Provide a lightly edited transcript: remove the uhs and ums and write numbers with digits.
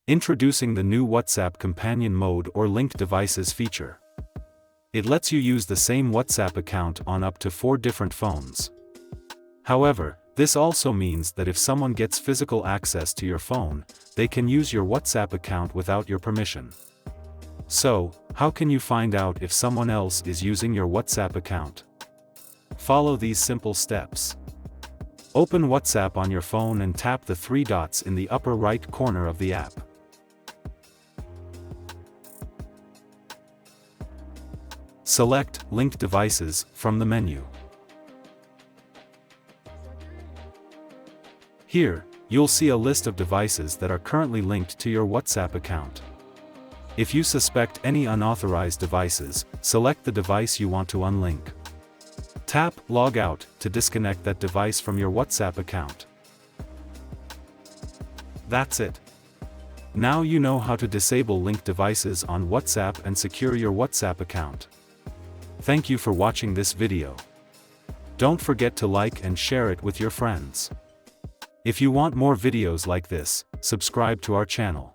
Introducing the new WhatsApp Companion Mode or Linked Devices feature. It lets you use the same WhatsApp account on up to 4 different phones. However, this also means that if someone gets physical access to your phone, they can use your WhatsApp account without your permission. So, how can you find out if someone else is using your WhatsApp account? Follow these simple steps. Open WhatsApp on your phone and tap the 3 dots in the upper right corner of the app. Select Linked Devices from the menu. Here, you'll see a list of devices that are currently linked to your WhatsApp account. If you suspect any unauthorized devices, select the device you want to unlink. Tap Log Out to disconnect that device from your WhatsApp account. That's it. Now you know how to disable linked devices on WhatsApp and secure your WhatsApp account. Thank you for watching this video. Don't forget to like and share it with your friends. If you want more videos like this, subscribe to our channel.